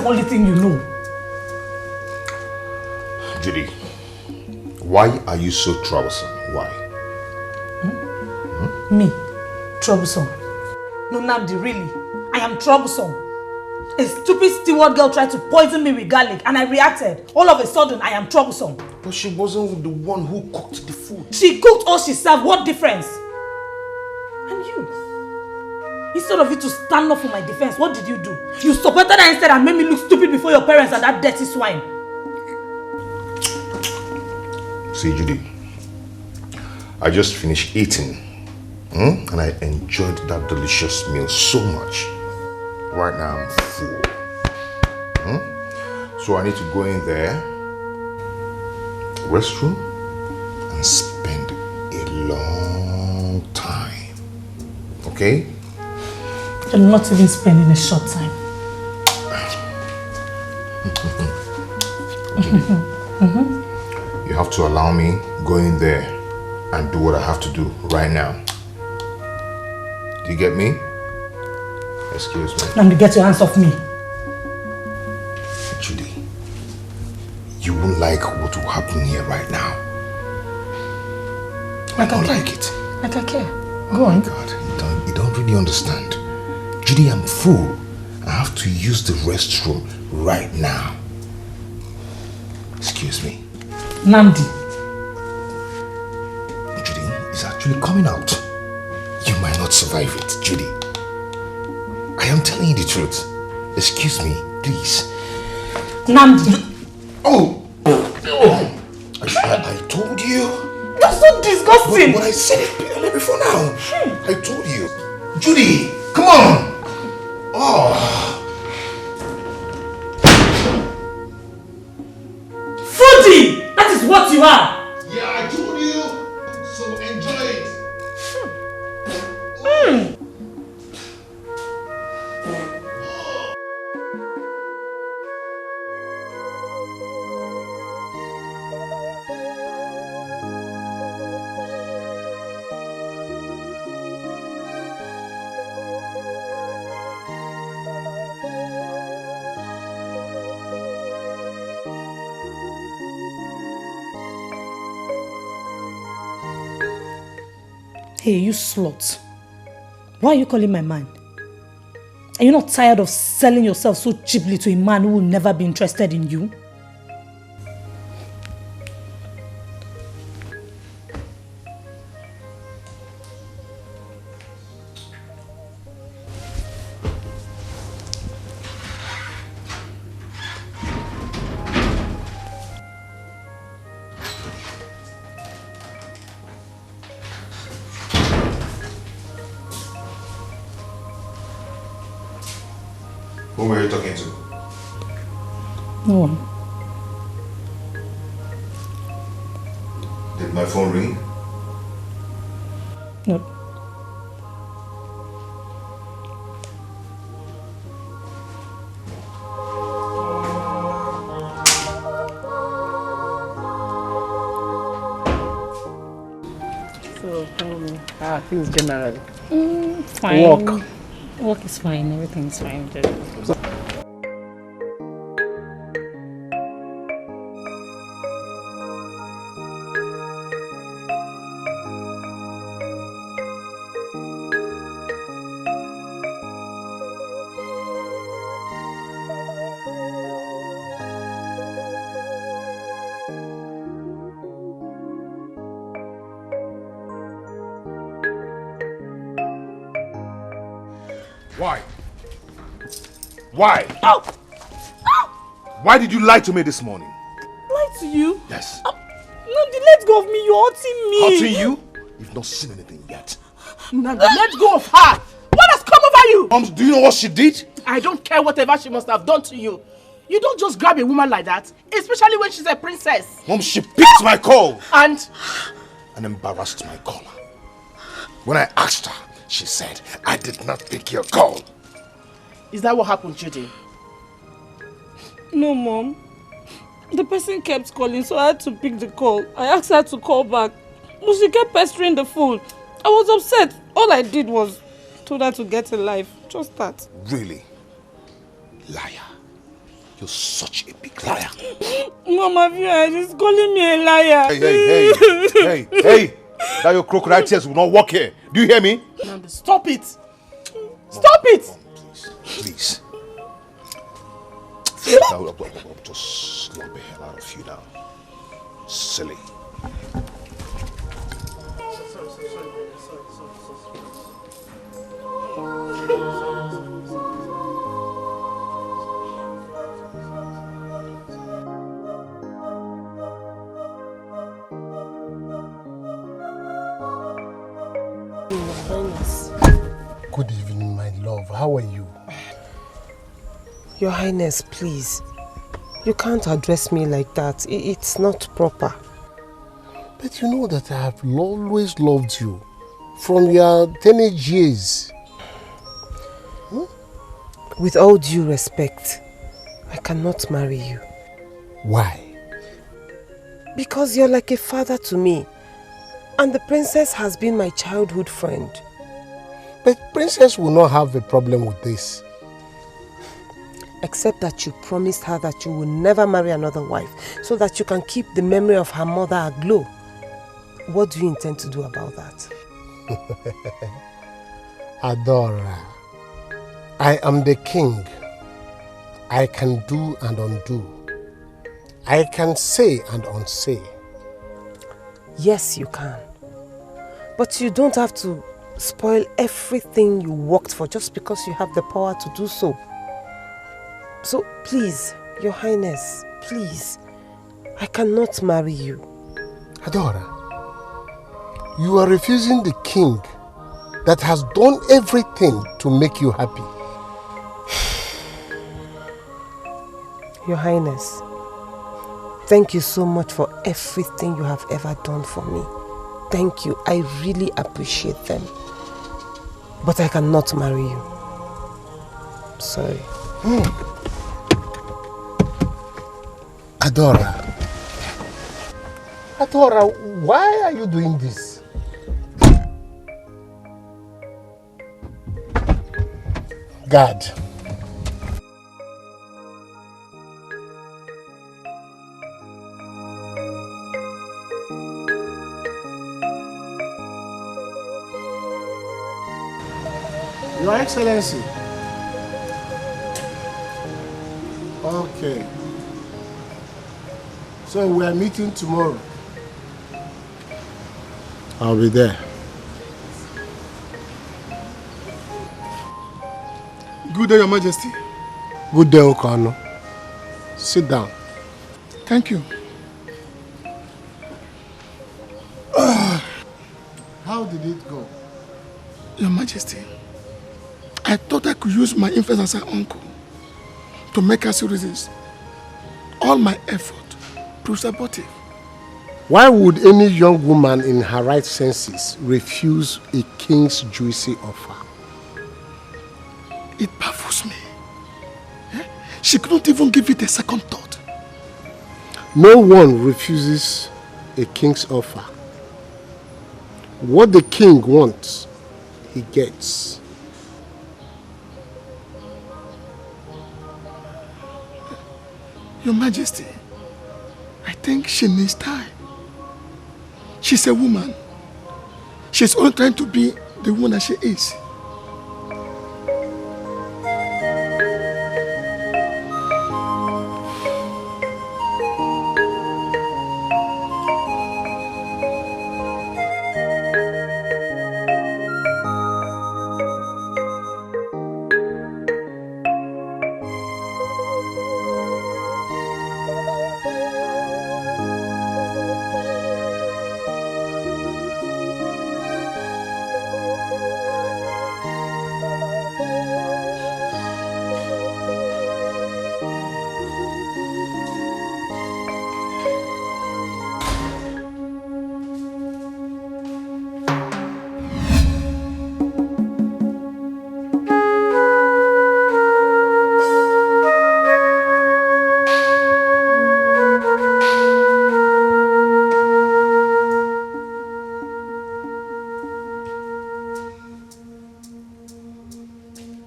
only thing you know. Judy, why are you so troublesome? Why? Me? Troublesome? No, Namdi, really. I am troublesome. A stupid steward girl tried to poison me with garlic and I reacted. All of a sudden, I am troublesome. But she wasn't the one who cooked the food. She cooked or she served. What difference? And you? Instead of you to stand up for my defense, what did you do? You supported her instead and made me look stupid before your parents and that dirty swine. See, Judy, I just finished eating. And I enjoyed that delicious meal so much. Right now I'm full. So I need to go in there, restroom, and spend a long time. Okay? You're not even spending a short time. You have to allow me go in there and do what I have to do right now. Do you get me? Excuse me. Now get your hands off me. Judy, you won't like what will happen here right now. Like I don't like it. Like I care. Go on. God, you don't really understand. Judy, I'm full. I have to use the restroom right now. Excuse me. Namdi. Judy, it's actually coming out. You might not survive it, Judy. I am telling you the truth. Excuse me, please. Namdi. Oh! I told you. That's so disgusting. But I said it before now. I told you. Judy, come on. Oh. Fruity! That is what you are. Yeah, I told you. So enjoy it. Hey, you slut. Why are you calling my man? Are you not tired of selling yourself so cheaply to a man who will never be interested in you? Who were you talking to? No one. Did my phone ring? No. So, how are things generally? Fine. Work is fine. Everything's fine. Why? Why? Ow! Ow! Why did you lie to me this morning? Lie to you? Yes. No, let go of me. You're hurting me. Hurting you? You've not seen anything yet. Nandi, let go of her. What has come over you? Mom, do you know what she did? I don't care whatever she must have done to you. You don't just grab a woman like that, especially when she's a princess. Mom, she picked my call. And embarrassed my caller. When I asked her, she said, I did not pick your call. Is that what happened, Judy? No, Mom. The person kept calling, so I had to pick the call. I asked her to call back, but she kept pestering the phone. I was upset. All I did was told her to get a life. Just that. Really? Liar. You're such a big liar. Mama, she's calling me a liar. Hey. That your crocodile tears will not work here. Do you hear me? Nandi, stop it. Stop it. Please. I'll just slap the hell out of you now. Silly. Good evening, my love. How are you? Your Highness, please. You can't address me like that. It's not proper. But you know that I have always loved you from your teenage years. With all due respect, I cannot marry you. Why? Because you're like a father to me. And the princess has been my childhood friend. But princess will not have a problem with this. Except that you promised her that you will never marry another wife, so that you can keep the memory of her mother aglow. What do you intend to do about that? Adora, I am the king. I can do and undo. I can say and unsay. Yes, you can. But you don't have to spoil everything you worked for just because you have the power to do so. So please, Your Highness, please, I cannot marry you. Adora, you are refusing the king that has done everything to make you happy. Your Highness, thank you so much for everything you have ever done for me. Thank you, I really appreciate them. But I cannot marry you. Sorry. Adora, why are you doing this? God. Your Excellency. Okay. So we are meeting tomorrow. I'll be there. Good day, Your Majesty. Good day, Okano. Sit down. Thank you. How did it go? Your Majesty, I thought I could use my influence as an uncle to make us resist. All my effort proves abortive. Why would any young woman in her right senses refuse a king's juicy offer? It baffles me. She couldn't even give it a second thought. No one refuses a king's offer. What the king wants, he gets. Your Majesty, I think she needs time. She's a woman. She's only trying to be the woman that she is.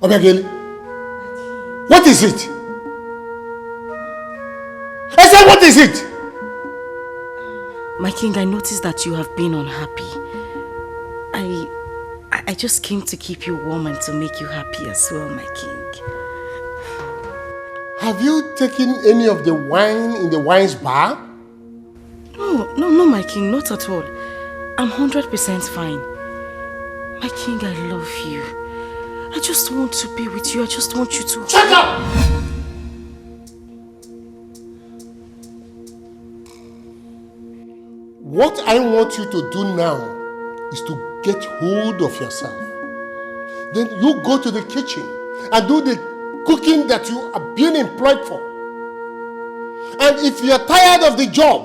Obiageli, what is it? What is it? My king, I noticed that you have been unhappy. I just came to keep you warm and to make you happy as well, my king. Have you taken any of the wine in the wine's bar? No, my king, not at all. I'm 100% fine. My king, I love you. I just want to be with you. I just want you to... Shut up! What I want you to do now is to get hold of yourself. Then you go to the kitchen and do the cooking that you are being employed for. And if you are tired of the job,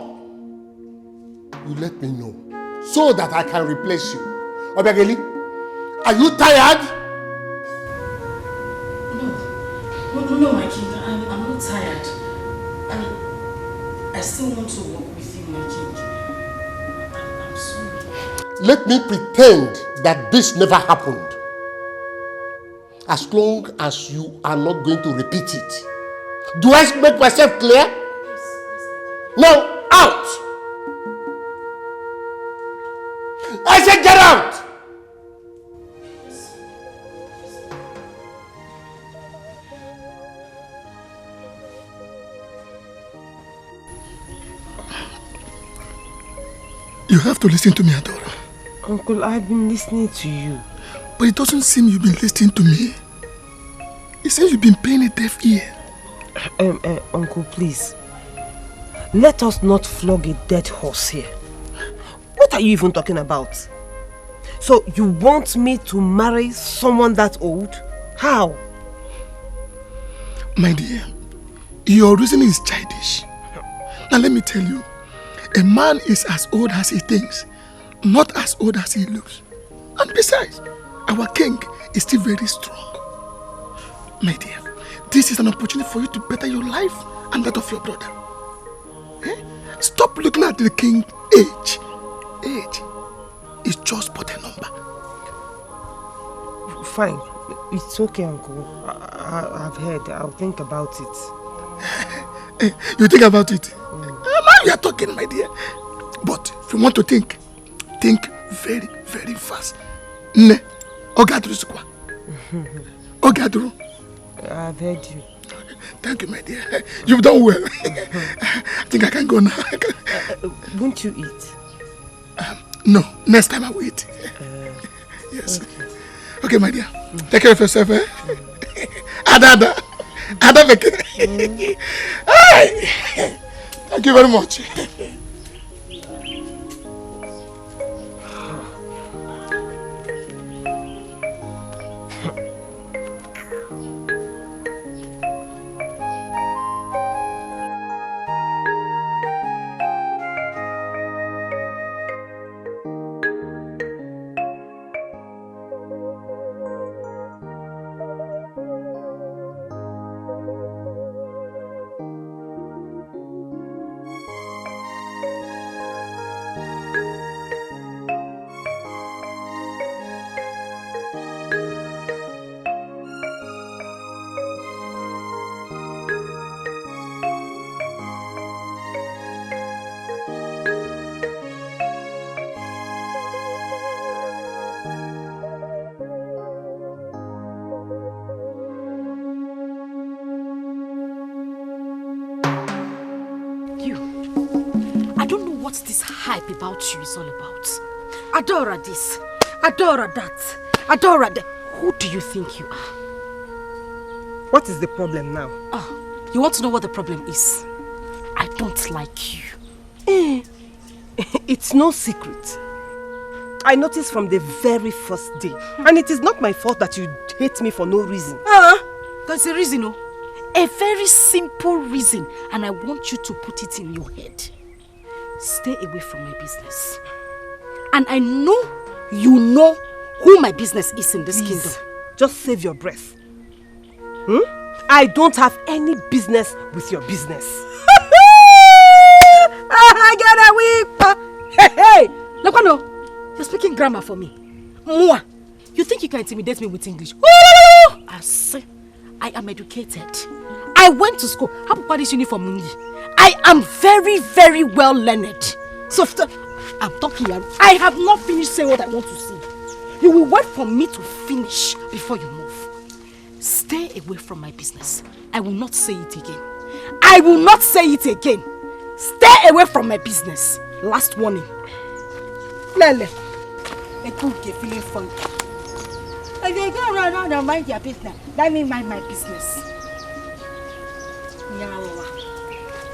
you let me know so that I can replace you. Obiageli, are you tired? No, my king, I'm not tired. I still want to work with you, my king. I'm sorry. Let me pretend that this never happened. As long as you are not going to repeat it. Do I make myself clear? Yes. Now, out! I said get out! You have to listen to me, Adora. Uncle, I've been listening to you. But it doesn't seem you've been listening to me. It seems you've been paying a deaf ear. Uncle, please. Let us not flog a dead horse here. What are you even talking about? So you want me to marry someone that old? How? My dear, your reasoning is childish. Now let me tell you, a man is as old as he thinks, not as old as he looks. And besides, our king is still very strong. My dear, this is an opportunity for you to better your life and that of your brother. Stop looking at the king's age. Age is just but a number. Fine. It's okay, Uncle. I've heard. I'll think about it. You think about it? Now you are talking, my dear. But if you want to think very, very fast. Ne, Ogadru Sukwa. Ogadru. I've heard you. Thank you, my dear. You've done well. I think I can go now. Won't you eat? No, next time I will eat. Yes. Okay, my dear. Take care of yourself, eh? Ada. Thank you very much. This hype about you is all about. Adora this, Adora that, Adora that. Who do you think you are? What is the problem now? You want to know what the problem is? I don't like you. It's no secret. I noticed from the very first day. And it is not my fault that you hate me for no reason. There's a reason, no? A very simple reason. And I want you to put it in your head. Stay away from my business. And I know you know who my business is in this kingdom. Just save your breath. I don't have any business with your business. I gotta weep. Hey, Lokwano, you're speaking grammar for me. Moi, you think you can intimidate me with English? I say, I am educated. I went to school. How about this uniform? I am very, very well learned. So I'm talking here. I have not finished saying what I want to say. You will wait for me to finish before you move. Stay away from my business. I will not say it again. I will not say it again. Stay away from my business. Last warning. Lele. I could get feeling funky. If you go around and mind your business, let me mind my business.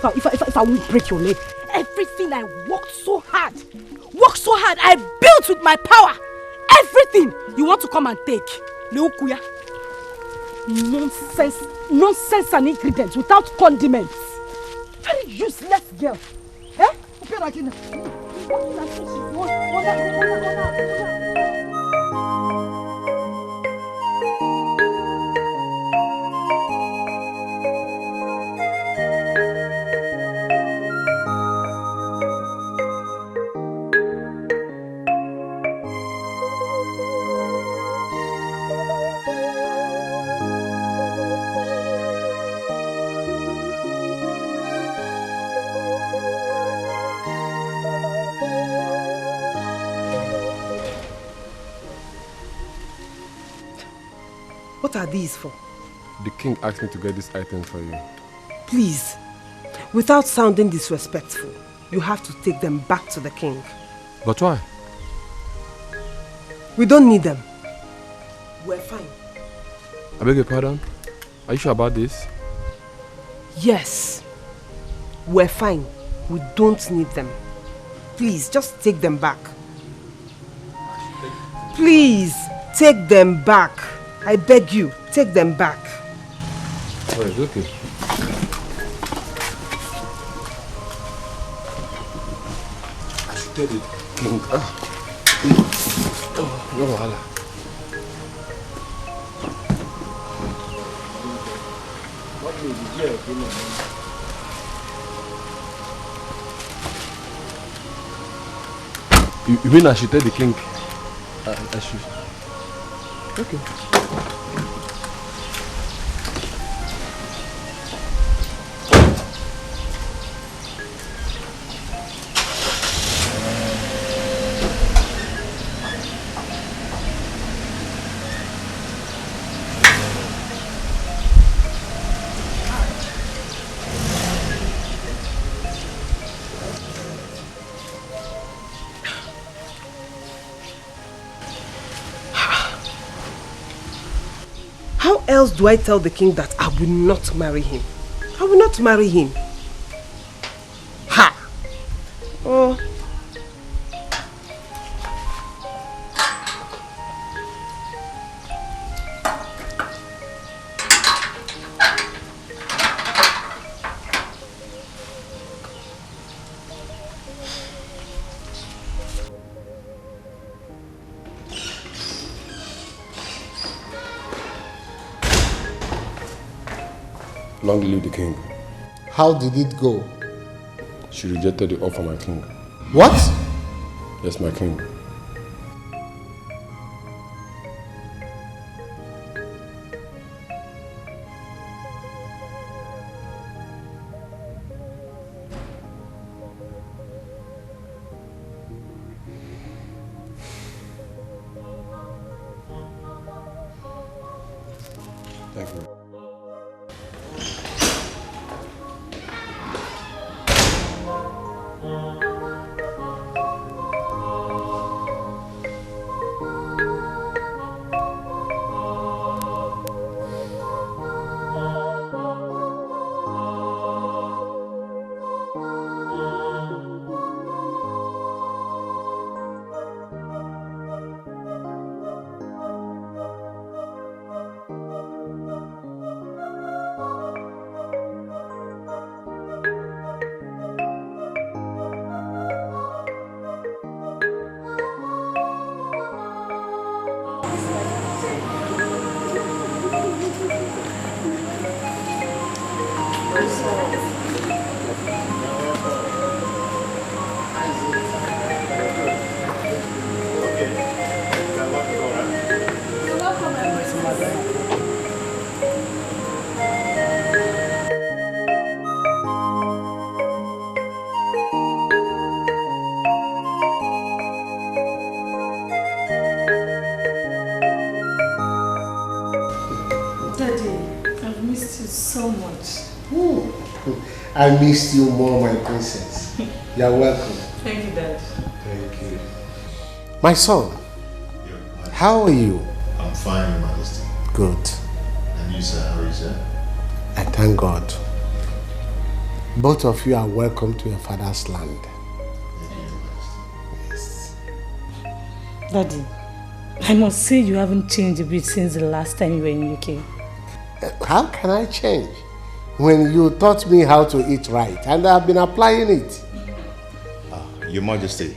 If I won't break your leg, everything I worked so hard, I built with my power. Everything you want to come and take. Leukuya. Nonsense and ingredients without condiments. Very useless girl. Eh? What are these for? The king asked me to get this item for you. Please, without sounding disrespectful, you have to take them back to the king. But why? We don't need them. We're fine. I beg your pardon? Are you sure about this? Yes. We're fine. We don't need them. Please, just take them back. Please, take them back. I beg you, take them back. Oh, it's okay. I should tell the king. Oh, no wahala. You mean I should tell the king? I should. Okay. How else do I tell the king that I will not marry him? I will not marry him. Ha! Oh. Long live the king. How did it go? She rejected the offer, my king. What? Yes, my king. Thank you. I missed you more, my princess. You're welcome. Thank you, Dad. Thank you. My son, how are you? I'm fine, Your Majesty. Good. And you, sir, how are you, sir? I thank God. Both of you are welcome to your father's land. Yes. Daddy, I must say you haven't changed a bit since the last time you were in UK. How can I change when you taught me how to eat right and I've been applying it? Your Majesty,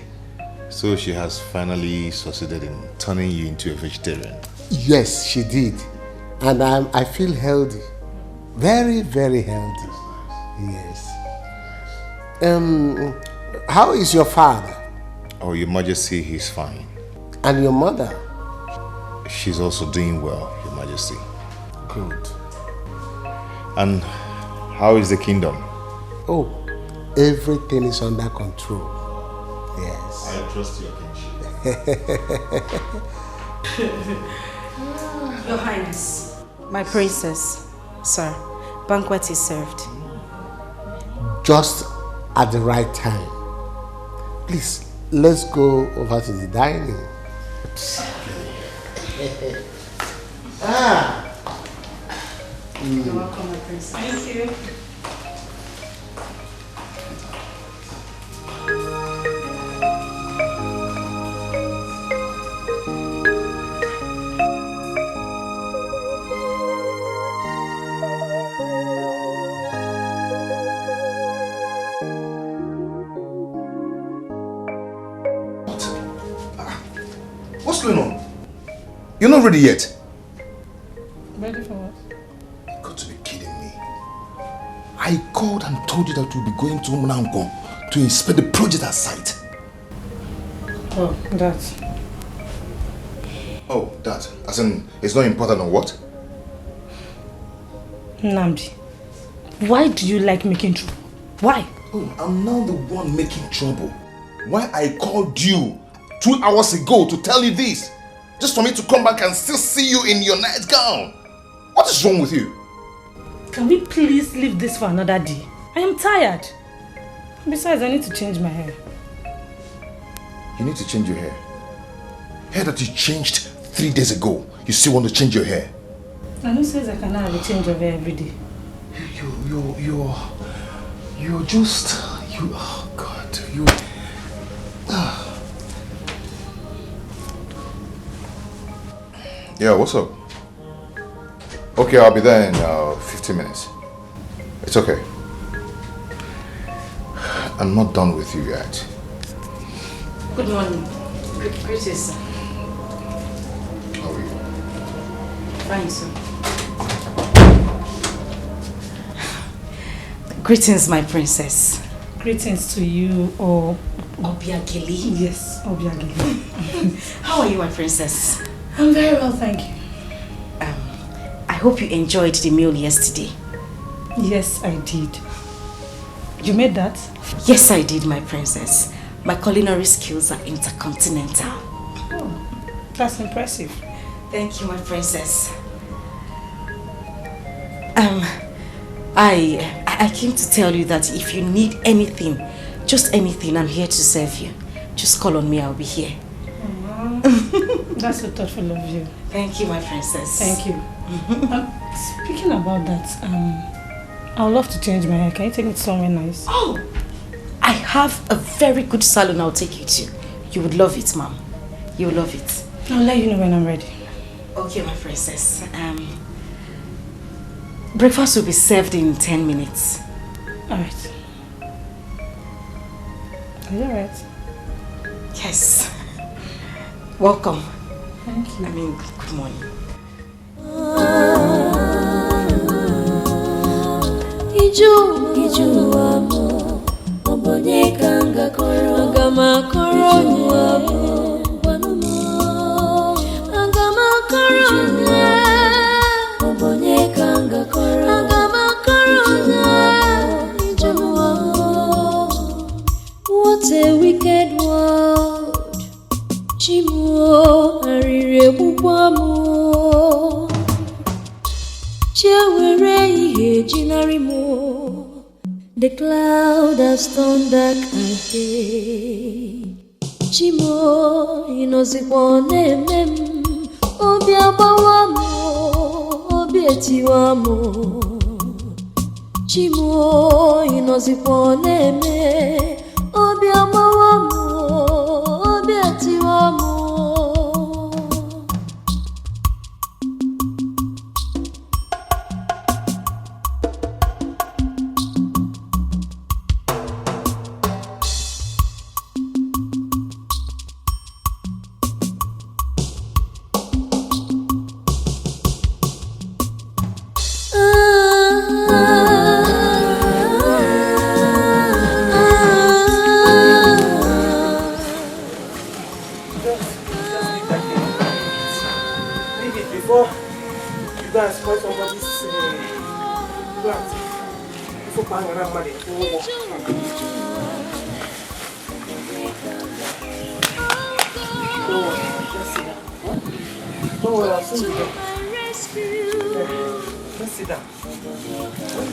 so she has finally succeeded in turning you into a vegetarian. Yes, she did. And I feel healthy. Very, very healthy. Yes. How is your father? Oh, Your Majesty, he's fine. And your mother? She's also doing well, Your Majesty. Good. And how is the kingdom? Oh, everything is under control. Yes. I trust your kingship. Your Highness, my princess, sir, banquet is served. Just at the right time. Please, let's go over to the dining. You're welcome, my princess. Thank you. What's going on? You're not ready yet. Ready for what? You've got to be kidding me. I called and told you that we'll be going to Umunango to inspect the project at site. Oh, that. Oh, that. As in, it's not important or what? Namdi, why do you like making trouble? Why? Oh, I'm now the one making trouble. Why I called you 2 hours ago to tell you this? Just for me to come back and still see you in your nightgown. What is wrong with you? Can we please leave this for another day? I am tired. Besides, I need to change my hair. You need to change your hair. Hair that you changed 3 days ago. You still want to change your hair? And who says I cannot have a change of hair every day? You're just... oh God, you... Yeah, what's up? Okay, I'll be there in 15 minutes. It's okay. I'm not done with you yet. Good morning. Greetings, sir. How are you? Fine, sir. Greetings, my princess. Greetings to you, or... Obiageli. Yes, Obiageli. How are you, my princess? I'm very well, thank you. I hope you enjoyed the meal yesterday. Yes, I did. You made that? Yes, I did, my princess. My culinary skills are intercontinental. Oh, that's impressive. Thank you, my princess. I came to tell you that if you need anything, just anything, I'm here to serve you. Just call on me, I'll be here. That's so thoughtful of you. Thank you, my princess. Thank you. Speaking about that, I would love to change my hair. Can you take me to somewhere nice? Oh, I have a very good salon I'll take you to. You would love it, ma'am. You will love it. I'll let you know when I'm ready. Okay, my princess. Breakfast will be served in 10 minutes. Alright. Are you alright? Yes. Welcome. Thank you. I mean, good morning. What a wicked world. Chimu arire bubamo. Chewere ihe jinari mo. The cloud has turned dark again. Chimo inozikwane mem. Obi abawamo, obi etiwamo. Chimo inozikwane me. Obi abawamo, obi etiwamo.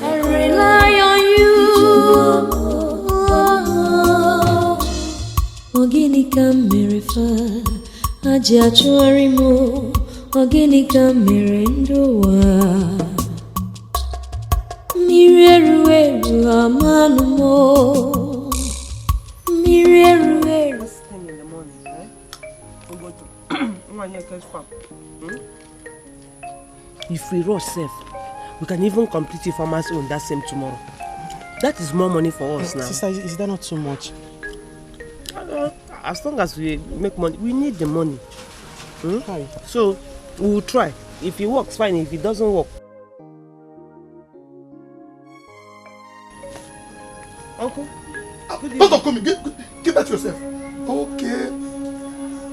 I rely on you. Ogini kamerifa, aji achuarimo. Ogini kamerendoa. Mirerueru amanumo. Mirerueru. What's the time in the morning, eh? If we rush safe, we can even complete the farmer's own that same tomorrow. That is more money for us now. Sister, is that not too much? As long as we make money, we need the money. So, we will try. If it works, fine. If it doesn't work. Uncle? Don't come. Give that to yourself. Okay.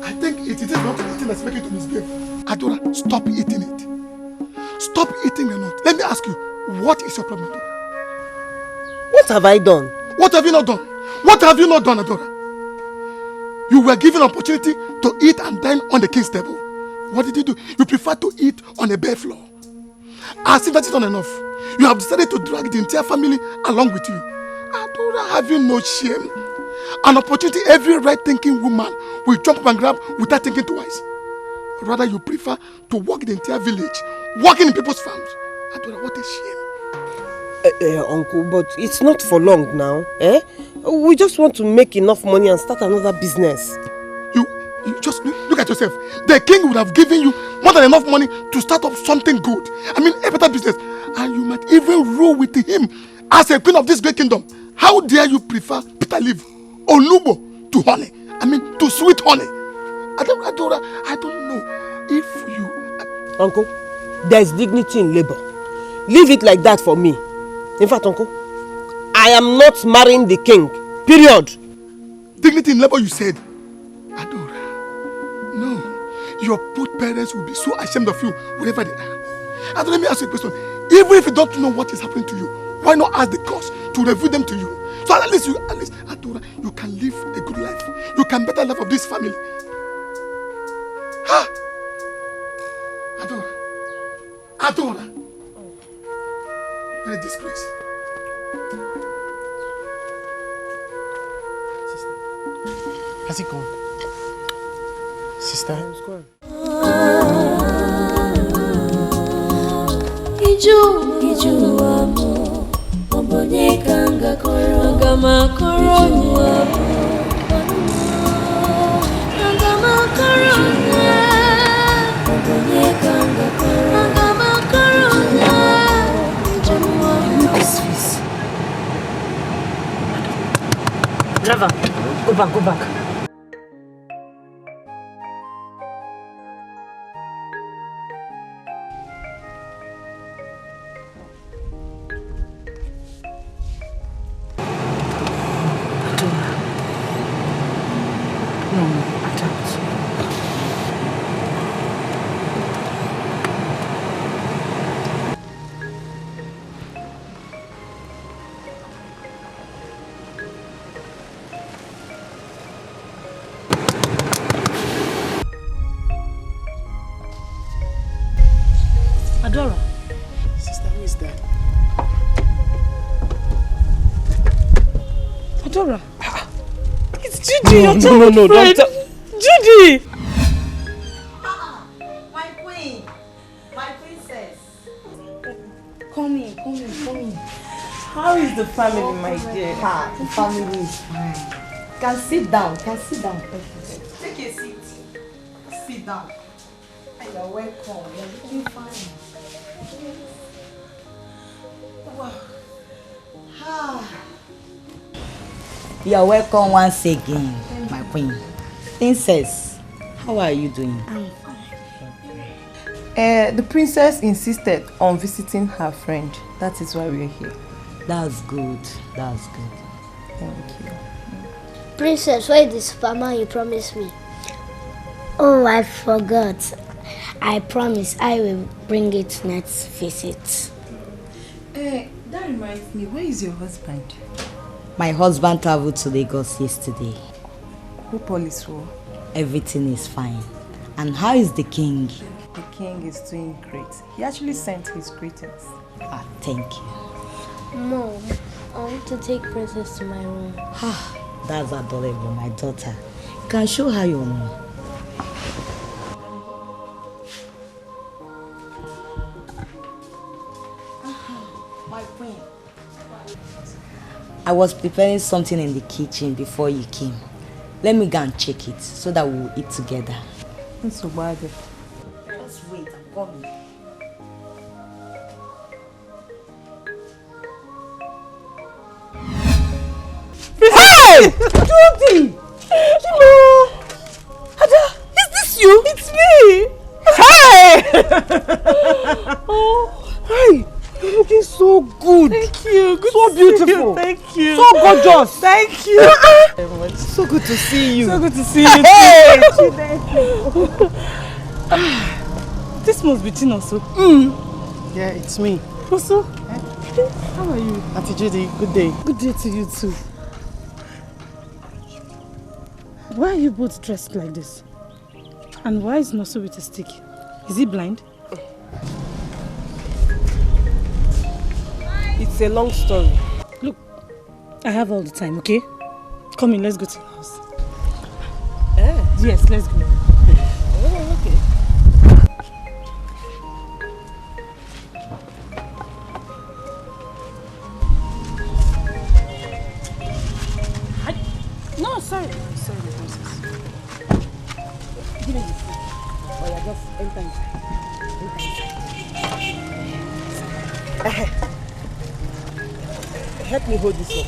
I think it is not eating that's making you to misbehave. Adora, stop eating it. Stop eating the nut. Let me ask you, what is your problem, Adora? What have I done? What have you not done? What have you not done, Adora? You were given an opportunity to eat and dine on the king's table. What did you do? You prefer to eat on a bare floor. As if that is not enough. You have decided to drag the entire family along with you. Adora, have you no shame? An opportunity every right-thinking woman will jump up and grab without thinking twice. Rather, you prefer to walk the entire village, working in people's farms. Adora, what a shame. Uncle, but it's not for long now. Eh? We just want to make enough money and start another business. You just look at yourself. The king would have given you more than enough money to start up something good. I mean, a better business. And you might even rule with him as a queen of this great kingdom. How dare you prefer bitter leaf or lubo to honey? I mean, to sweet honey. I don't know if you... Uncle, there's dignity in labor. Leave it like that for me. In fact, Uncle, I am not marrying the king. Period. Dignity in labor, you said. Adora, no. Your poor parents will be so ashamed of you wherever they are. And let me ask you a question. Even if you don't know what is happening to you, why not ask the cause to reveal them to you? So at least, Adora, you can live a good life. You can better life of this family. Huh? Adora. What a disgrace. Sister. Has he gone? Sister? He's gone. Iju amo. Obonye kanga koro. Agama koro nyabo. Agama koro nyabo. Obonye kanga koro. Agama koro nyabo. Look at his face. Driver, go back. Adora. It's Judy, your no, friend. don't. Judy! My queen. My princess. Come in. How is the family, my dear? The family is fine. Can sit down. Take a seat. Sit down. You're welcome. You're looking fine. Wow. You're welcome once again, my queen. Princess, how are you doing? I'm fine. The princess insisted on visiting her friend. That is why we're here. That's good. Thank you. Princess, where is the Superman you promised me? Oh, I forgot. I promise I will bring it next visit. That reminds me, where is your husband? My husband traveled to Lagos yesterday. Who police for? Everything is fine. And how is the king? The king is doing great. He actually sent his greetings. Thank you. Mom, I want to take Princess to my room. That's adorable, my daughter. You can show her your room. My queen. I was preparing something in the kitchen before you came. Let me go and check it so that we'll eat together. It's so bad. Just wait, I'm coming. Hey! Judy! Hello! Ada, is this you? It's me! Hey! Oh, Hey! You're looking so good. thank you. Good So to see beautiful. you. Thank you. So gorgeous. Thank you. So good to see you. So good to see you. Hey! This must be Tina also. Yeah, it's me. Also? How are you? Auntie Judy, good day. Good day to you too. Why are you both dressed like this? And why is Noso with a stick? Is he blind? It's a long story. Look, I have all the time, okay? Come in, let's go to the house. Yes, let's go. Okay. No, sorry, my princess. Give me the food. Oh, yeah, just enter inside. Help me hold this up.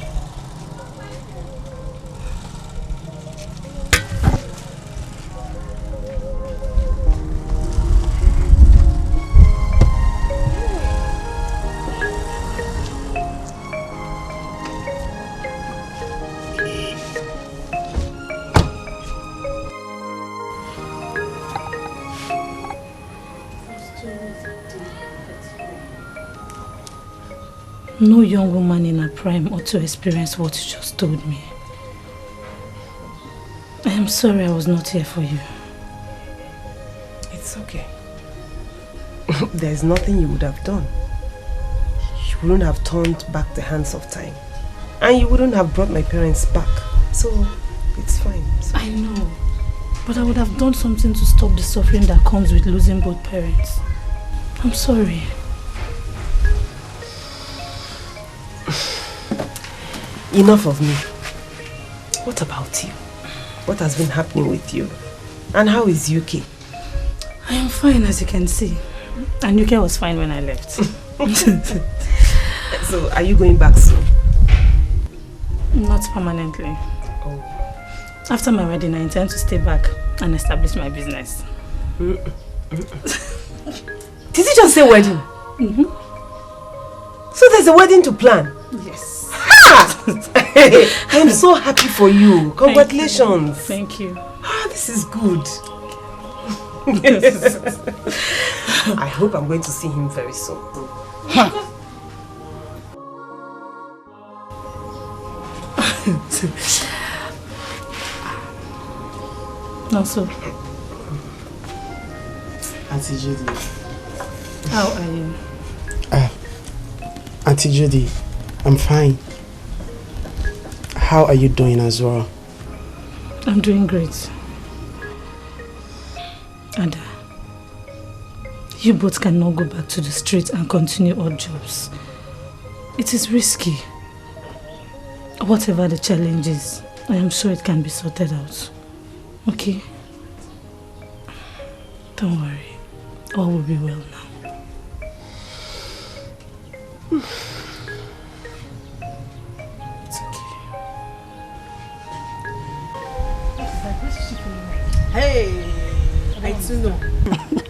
No young woman in her prime ought to experience what you just told me. I am sorry I was not here for you. It's okay. There's nothing you would have done. You wouldn't have turned back the hands of time. And you wouldn't have brought my parents back. So, it's fine. I know. But I would have done something to stop the suffering that comes with losing both parents. I'm sorry. Enough of me. What about you? What has been happening with you? And how is UK? I am fine, as you can see. And UK was fine when I left. So, are you going back soon? Not permanently. Oh. After my wedding, I intend to stay back and establish my business. Did you just say wedding? So there's a wedding to plan? Yes. I'm so happy for you. Congratulations. Thank you. This is good. I hope I'm going to see him very soon. No, so. Auntie Judy. How are you? Auntie Judy, I'm fine. how are you doing as well? I'm doing great. And you both cannot go back to the street and continue odd jobs. It is risky. Whatever the challenge is, I am sure it can be sorted out. Okay? Don't worry. All will be well now. It's okay. Hey! I too know.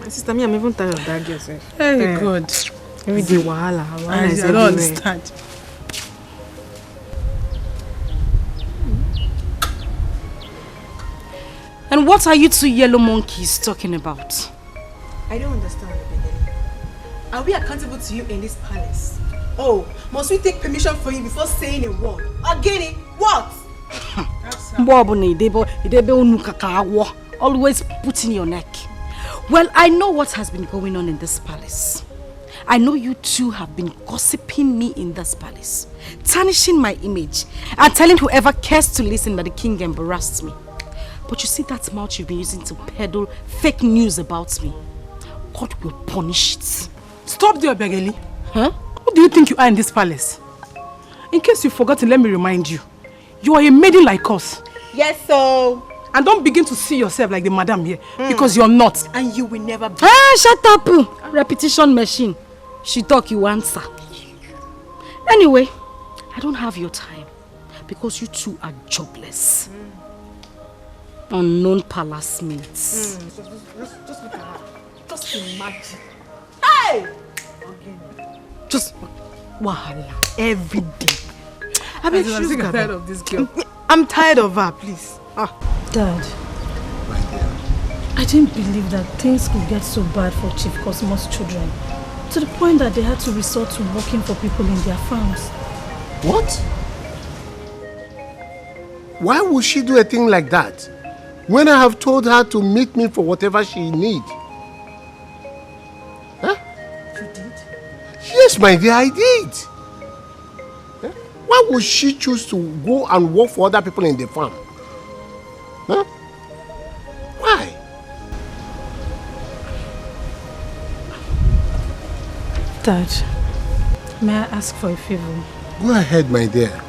My sister, me, I'm even tired of that girl. Hey, good. Every day, wahala. I don't understand. And what are you two yellow monkeys talking about? I don't understand. Are we accountable to you in this palace? Oh, must we take permission for you before saying a word? Again, what? Always putting your neck. Well, I know what has been going on in this palace. I know you two have been gossiping me in this palace, tarnishing my image, and telling whoever cares to listen that the king embarrassed me. But you see that mouth you've been using to peddle fake news about me. God will punish it. Stop there, Begeli. Huh? Who do you think you are in this palace? In case you've forgotten, let me remind you. You are a maiden like us. Yes, so. And don't begin to see yourself like the madam here, because you're not. And you will never be. Ah, shut up! Repetition machine. She talk, you answer. Anyway, I don't have your time, because you two are jobless. Unknown palace mates. Just look at her. Just imagine. Hey! Just wahala every day. I'm tired of this girl. I'm tired of her, please. Dad, I didn't believe that things could get so bad for Chief Cosmo's children, to the point that they had to resort to working for people in their farms. What? Why would she do a thing like that when I have told her to meet me for whatever she needs? Huh? You did? Yes, my dear, I did. Huh? Why would she choose to go and work for other people in the farm? Huh? Why? Dad, may I ask for a favor? Go ahead, my dear.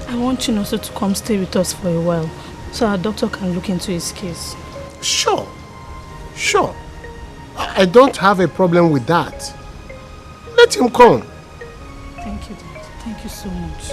I want you also to come stay with us for a while, so our doctor can look into his case. Sure. Sure. I don't have a problem with that. Let him come. Thank you, Dad. Thank you so much.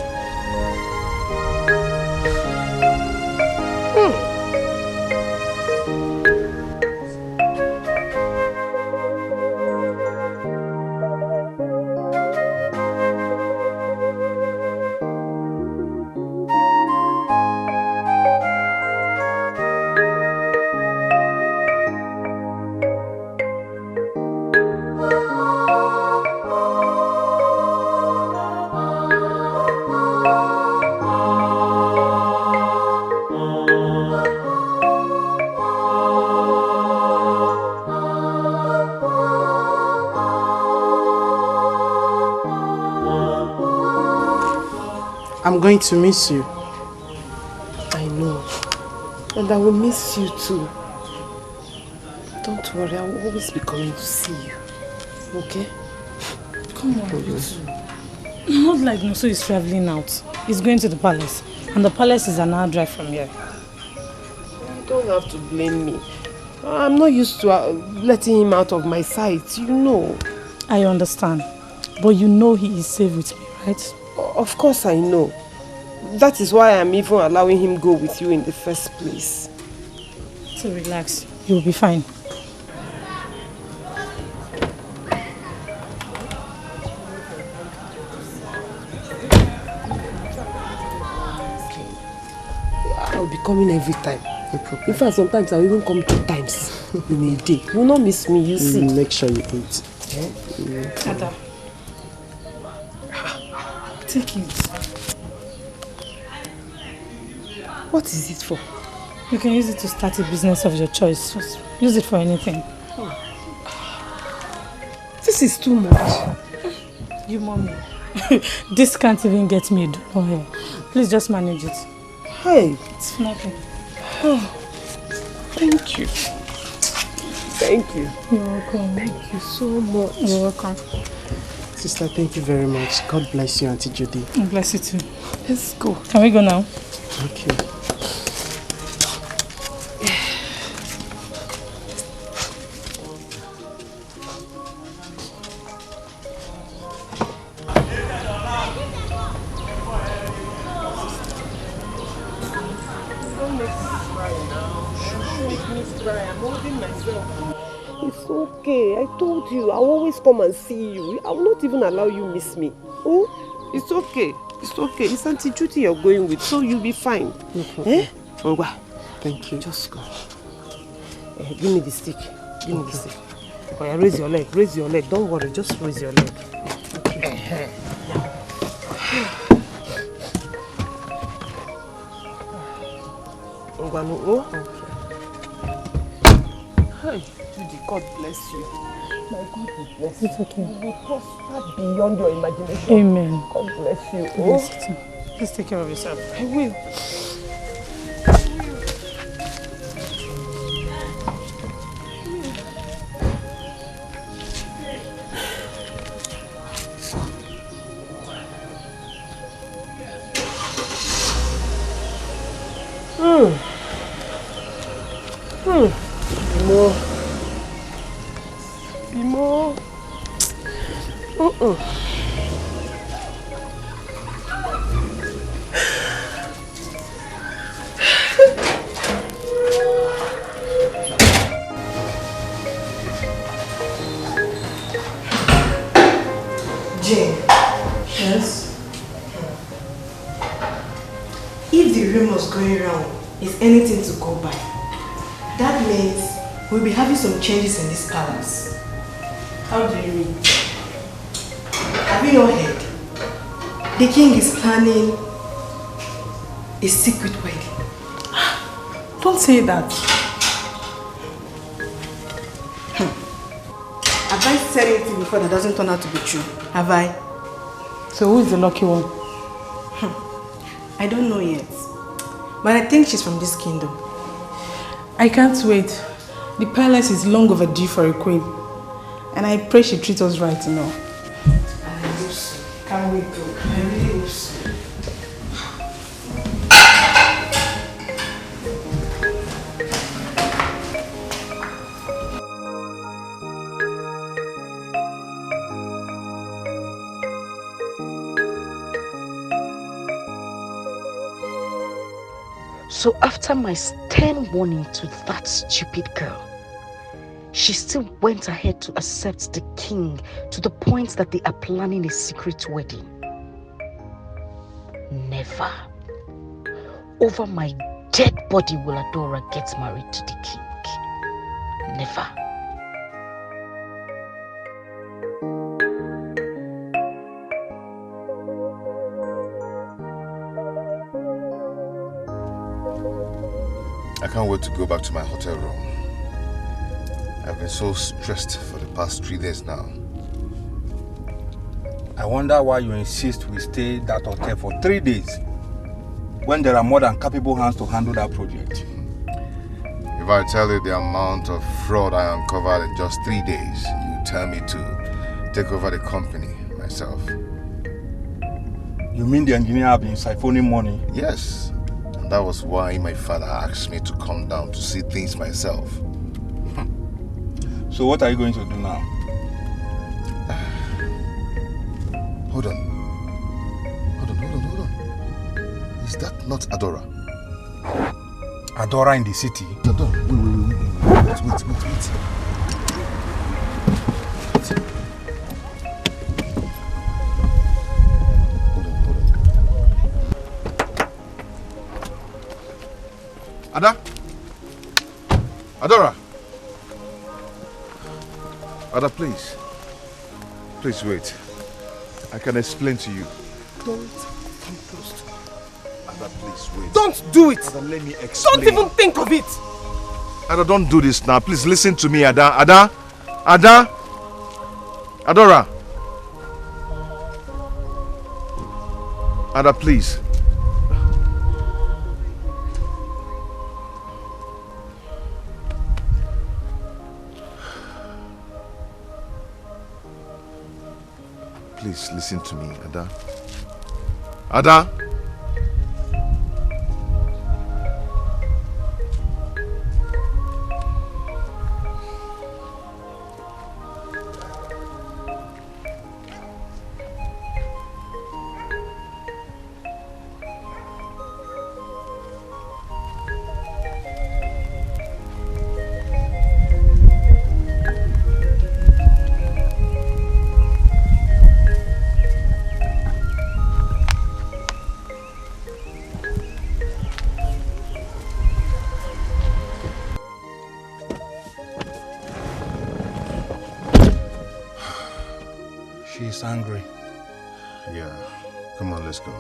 I'm going to miss you. I know. And I will miss you too. Don't worry, I will always be coming to see you. Okay? Come on, you two. Not like Noso is traveling out. He's going to the palace. And the palace is an hour drive from here. You don't have to blame me. I'm not used to letting him out of my sight, you know. I understand. But you know he is safe with me, right? Of course I know. That is why I'm even allowing him go with you in the first place. So relax. You'll be fine. I'll be coming every time. In fact, sometimes I'll even come 2 times in a day. You will not miss me, you see. Make sure you eat. Ada. Take it. What is it for? You can use it to start a business of your choice. Just use it for anything. This is too much. You mommy. This can't even get me a dollar here. Please just manage it. Hey. It's nothing. Oh, thank you. Thank you. You're welcome. Thank you so much. You're welcome. Sister, thank you very much. God bless you, Auntie Judy. God bless you too. Let's go. Can we go now? Okay. It's okay. I told you. I'll always come and see you. I will not even allow you miss me. Oh, it's okay. It's okay. It's Auntie Judy you're going with, so you'll be fine. Eh? Thank you. Just go. Give me the stick. Give me the stick. Okay, raise your leg. Raise your leg. Don't worry. Just raise your leg. Okay. Hey, Judy, God bless you. My God will bless you. It's okay. You will prosper beyond your imagination. Amen. God bless you. Bless you too. Please take care of yourself. I will. More. Jane. Yes? If the rumors going around is anything to go by, that means we'll be having some changes in this palace. How do you mean? Have you not heard? The king is planning a secret wedding. Don't say that. Have I said anything before that doesn't turn out to be true? Have I? So who is the lucky one? I don't know yet. But I think she's from this kingdom. I can't wait. The palace is long overdue for a queen. And I pray she treats us right, you know. I hope so. Can't wait though. I really hope so. So after my stern warning to that stupid girl, she still went ahead to accept the king to the point that they are planning a secret wedding. Never. Over my dead body will Adora get married to the king. Never. I can't wait to go back to my hotel room. I've been so stressed for the past 3 days now. I wonder why you insist we stay at that hotel for 3 days when there are more than capable hands to handle that project. If I tell you the amount of fraud I uncovered in just 3 days, you tell me to take over the company myself. You mean the engineer have been siphoning money? Yes. And that was why my father asked me to come down to see things myself. So what are you going to do now? Hold on. Is that not Adora? Adora in the city? Adora, wait. Adora! Ada, please. Please wait. I can explain to you. Don't come close to me. Ada, please wait. Don't do it! Ada, let me explain. Don't even think of it! Ada, don't do this now. Please listen to me, Ada. Adora! Ada, please. Please listen to me, Ada. Ada! She's angry. Yeah. Come on, let's go.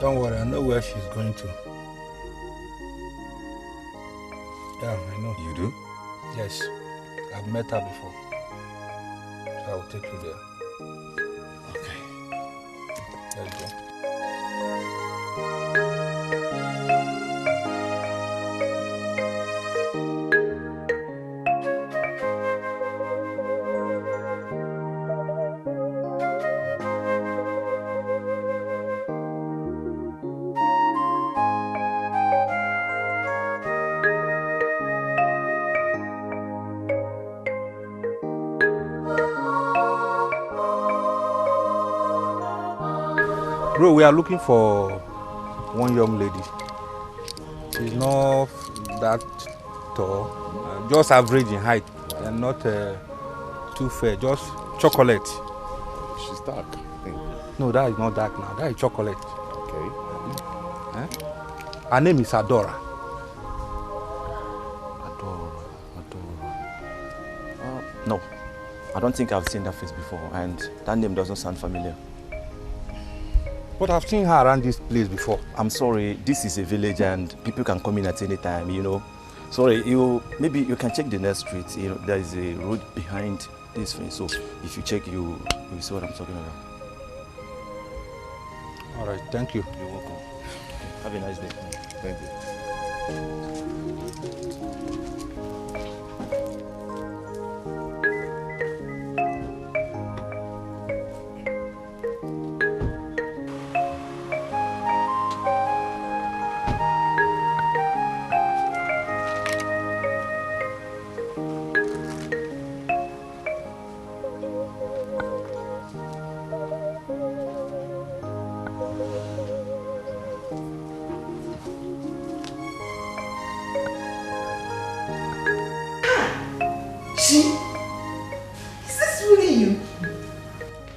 Don't worry, I know where she's going to. Yeah, I know. You do? Yes. I've met her before. So I'll take you there. Okay. There you go. Bro, we are looking for one young lady. She's not that tall, just average in height, and not too fair, just chocolate. She's dark, I think. No, that is not dark now, that is chocolate. Okay. Her name is Adora. No, I don't think I've seen that face before, and that name doesn't sound familiar. But I've seen her around this place before. I'm sorry, this is a village and people can come in at any time, you know. Sorry, maybe you can check the next street. You know, there is a road behind this thing, so if you check, you see what I'm talking about. All right, thank you. You're welcome. Have a nice day. Thank you.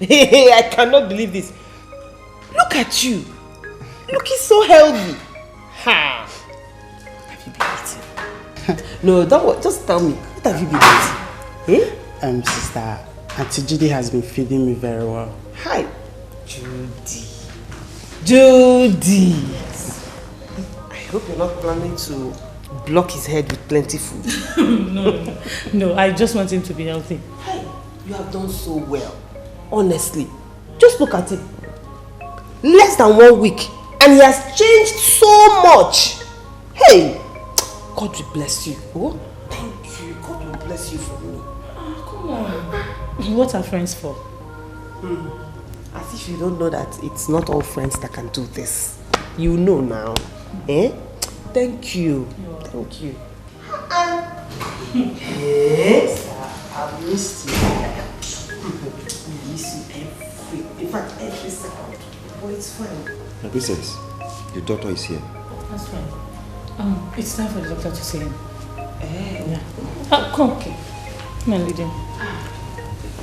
Hey, I cannot believe this. Look at you. Looking so healthy. Ha! Have you been eating? No, don't worry. Just tell me. What have you been eating? Eh? Sister, Auntie Judy has been feeding me very well. Hi. Judy. Judy. I hope you're not planning to block his head with plenty food. No, I just want him to be healthy. Hey, you have done so well. Honestly, just look at him. Less than 1 week, and he has changed so much. Hey, God will bless you. Oh, thank you. God will bless you for me. Come on. What are friends for? As if you don't know that it's not all friends that can do this. You know now. Eh? Thank you. Thank you. Yes, I've missed you. In fact, every second. Oh, it's fine. My princess, the doctor is here. That's fine. It's time for the doctor to see him. Yeah. Come, okay. Come and lead him.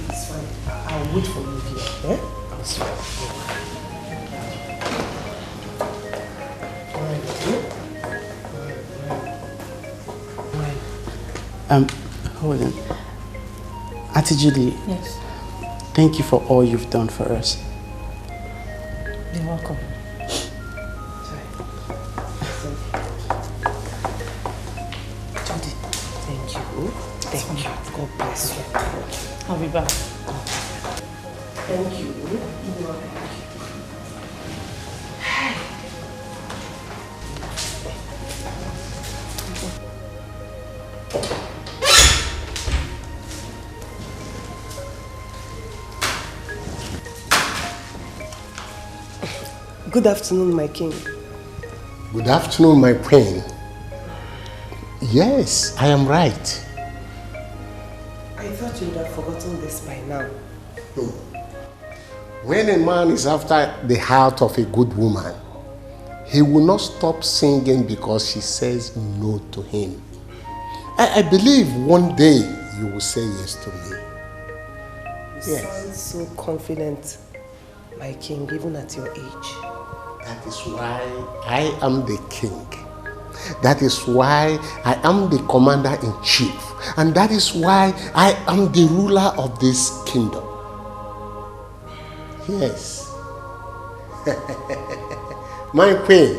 It's fine. I'll wait for you here. Eh? I'll see Hold on. Auntie Judy. Yes. Thank you for all you've done for us. You're welcome. Judy, thank you. Thank you. God bless you. I'll be back. Thank you. Good afternoon, my king. Good afternoon, my queen. Yes, I am right. I thought you would have forgotten this by now. When a man is after the heart of a good woman, he will not stop singing because she says no to him. I believe one day you will say yes to me. You sound so confident, my king, even at your age. That is why I am the king. That is why I am the commander-in-chief. And that is why I am the ruler of this kingdom. Yes. My queen.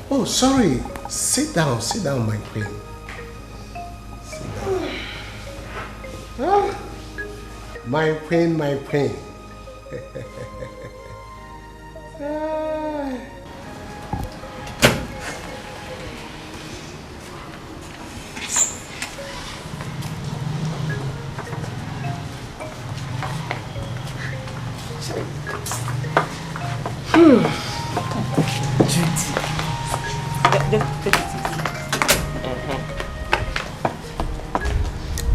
Oh, sorry. Sit down, my queen. Sit down. My queen, my queen.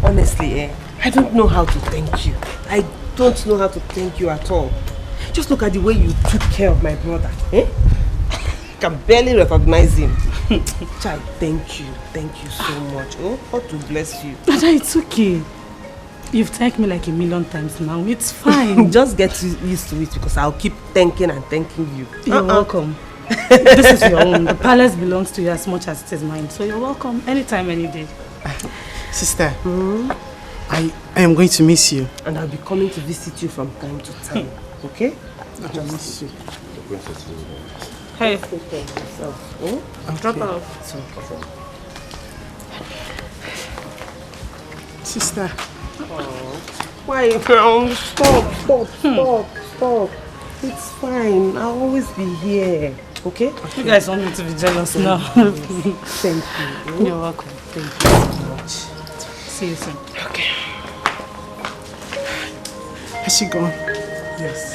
Honestly, I don't know how to thank you. I don't know how to thank you at all. Just look at the way you took care of my brother. I can barely recognize him. Child, thank you so much. Oh, God to bless you. Dada, it's okay. You've thanked me like 1,000,000 times now. It's fine. Just get used to it because I'll keep thanking and thanking you. You're welcome. This is your own. The palace belongs to you as much as it is mine. So you're welcome anytime, any day. Sister, I am going to miss you. And I'll be coming to visit you from time to time. Okay? I'll miss you. Hey. Take care of yourself. Okay. Drop off. Sister. Why? Stop. It's fine. I'll always be here. Okay? You guys want me to be jealous now. Thank you. You're welcome. Thank you so much. See you soon. Okay. Has she gone? Yes.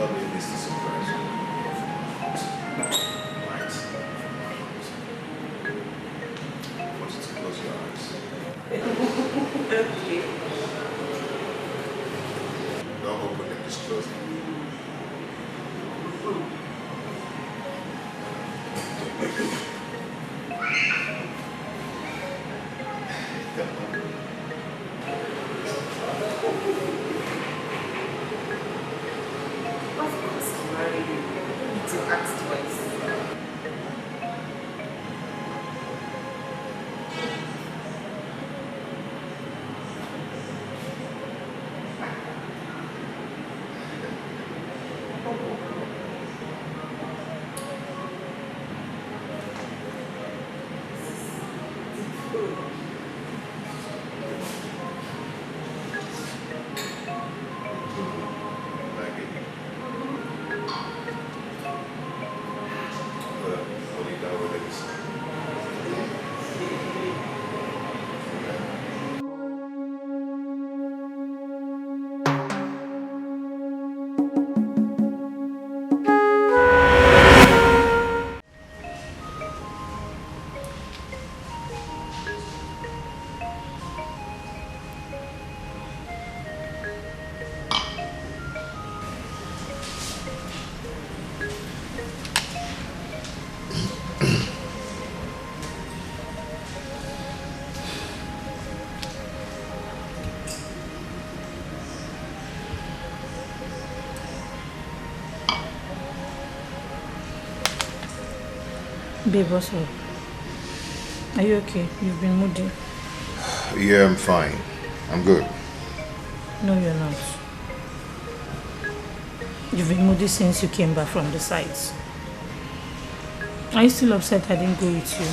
probably missed the surprise. Right. I want you to close your eyes. Okay. Don't open them, just close them. Babe, what's up? Are you okay? You've been moody. Yeah, I'm fine. I'm good. No, you're not. You've been moody since you came back from the sites. Are you still upset I didn't go with you?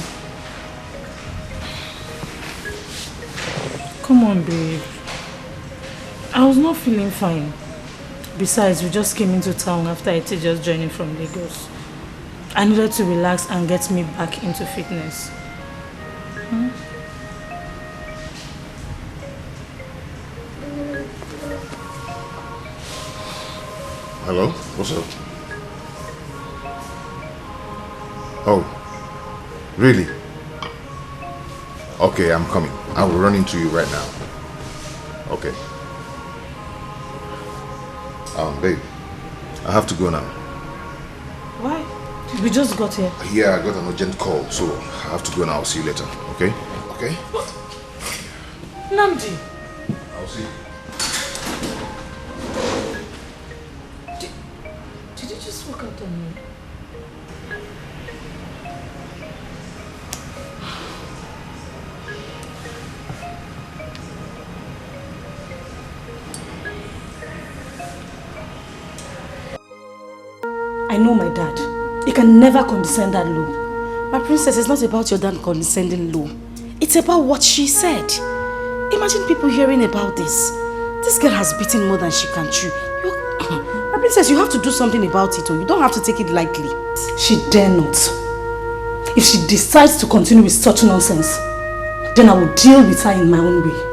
Come on, babe. I was not feeling fine. Besides, we just came into town after I just joining from Lagos. I needed to relax and get me back into fitness. Hello? What's up? Oh, really? Okay, I'm coming. I will run into you right now. Okay. Babe, I have to go now. Why? We just got here. Yeah, I got an urgent call, so I have to go now. I'll see you later, okay? Okay? What? Namdi! I'll see you. Did you just walk out on me? I know my dad. He can never condescend that low. My princess, it's not about your dad condescending low. It's about what she said. Imagine people hearing about this. This girl has beaten more than she can chew. My princess, you have to do something about it, or you don't have to take it lightly. She dare not. If she decides to continue with such nonsense, then I will deal with her in my own way.